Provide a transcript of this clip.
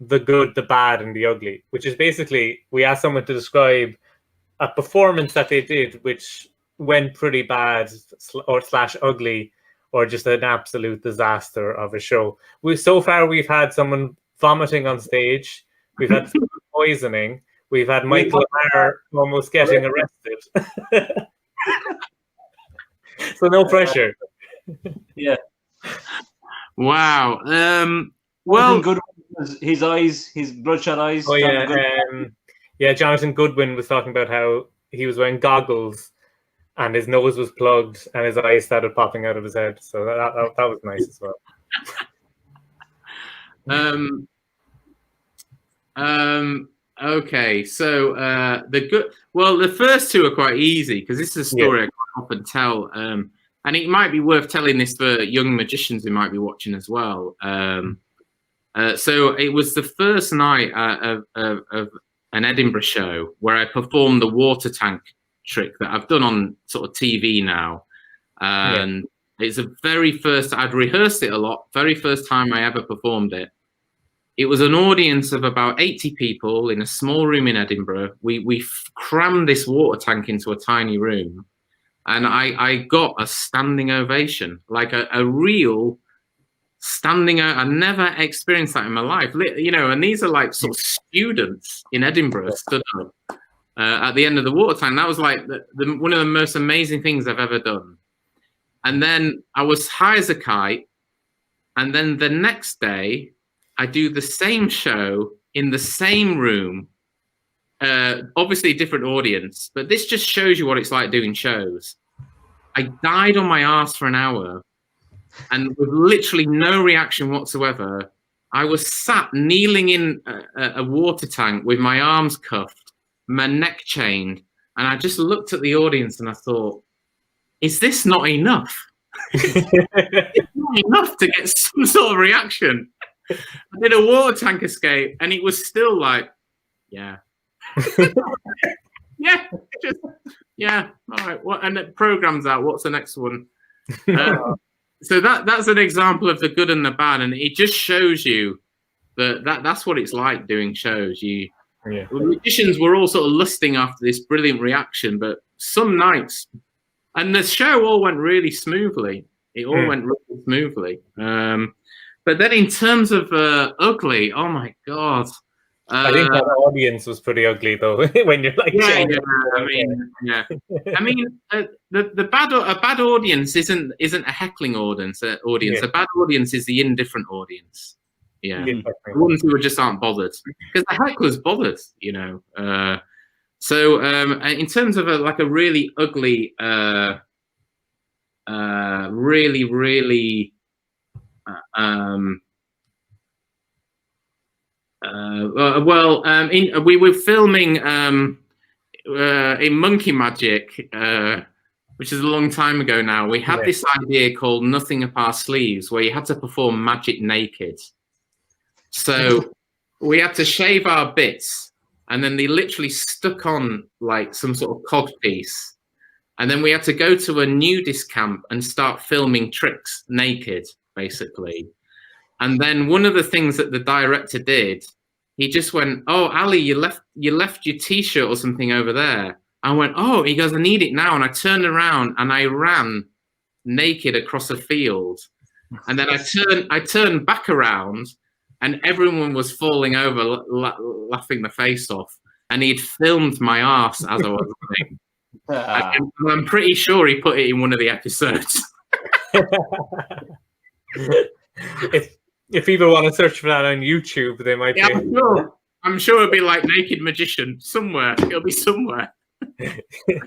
the good, the bad, and the ugly, which is basically we asked someone to describe a performance that they did which went pretty bad or slash ugly, or just an absolute disaster of a show. So far we've had someone vomiting on stage, we've had food poisoning, we've had Michael Maher almost getting arrested. So no pressure. Yeah. Wow. Well, good. His eyes, his bloodshot eyes. Oh yeah, Jonathan Goodwin was talking about how he was wearing goggles and his nose was plugged and his eyes started popping out of his head. So that was nice as well. Okay, so the first two are quite easy because this is a story I quite often tell, and it might be worth telling this for young magicians who might be watching as well. So it was the first night of an Edinburgh show where I performed the water tank trick that I've done on sort of TV now, and it's the very first. I'd rehearsed it a lot. Very first time I ever performed it. It was an audience of about 80 people in a small room in Edinburgh. We crammed this water tank into a tiny room, and I got a standing ovation, like a real standing out. I never experienced that in my life, and these are like sort of students in Edinburgh stood up at the end of the water tank. That was like one of the most amazing things I've ever done. And then I was high as a kite, and then the next day I do the same show in the same room, obviously a different audience, but this just shows you what it's like doing shows. I died on my ass for an hour, and with literally no reaction whatsoever. I was sat kneeling in a water tank with my arms cuffed, my neck chained, and I just looked at the audience and I thought, is this not enough? It's not enough to get some sort of reaction. I did a water tank escape and it was still like, yeah. All right. What? And the program's out. What's the next one? So that's an example of the good and the bad, and it just shows you that's what it's like doing shows. The magicians were all sort of lusting after this brilliant reaction, but some nights, and the show all went really smoothly. It all went really smoothly. But then in terms of ugly, oh my God. I think that audience was pretty ugly though. When you're like, the bad audience isn't a heckling audience. A bad audience is the indifferent audience. Yeah, the ones who just aren't bothered, because the heckler's bothered, So in terms of a really ugly, we were filming in Monkey Magic, which is a long time ago now. We had this idea called Nothing Up Our Sleeves, where you had to perform magic naked. So we had to shave our bits, and then they literally stuck on like some sort of cod piece. And then we had to go to a nudist camp and start filming tricks naked, basically. And then one of the things that the director did, he just went, "Oh, Ali, you left your T-shirt or something over there." I went, "Oh," he goes, "I need it now." And I turned around and I ran naked across a field. And then I turned back around and everyone was falling over, laughing their face off. And he'd filmed my ass as I was running. I'm pretty sure he put it in one of the episodes. If people want to search for that on YouTube, they might. I'm sure it'll be like Naked Magician somewhere. It'll be somewhere.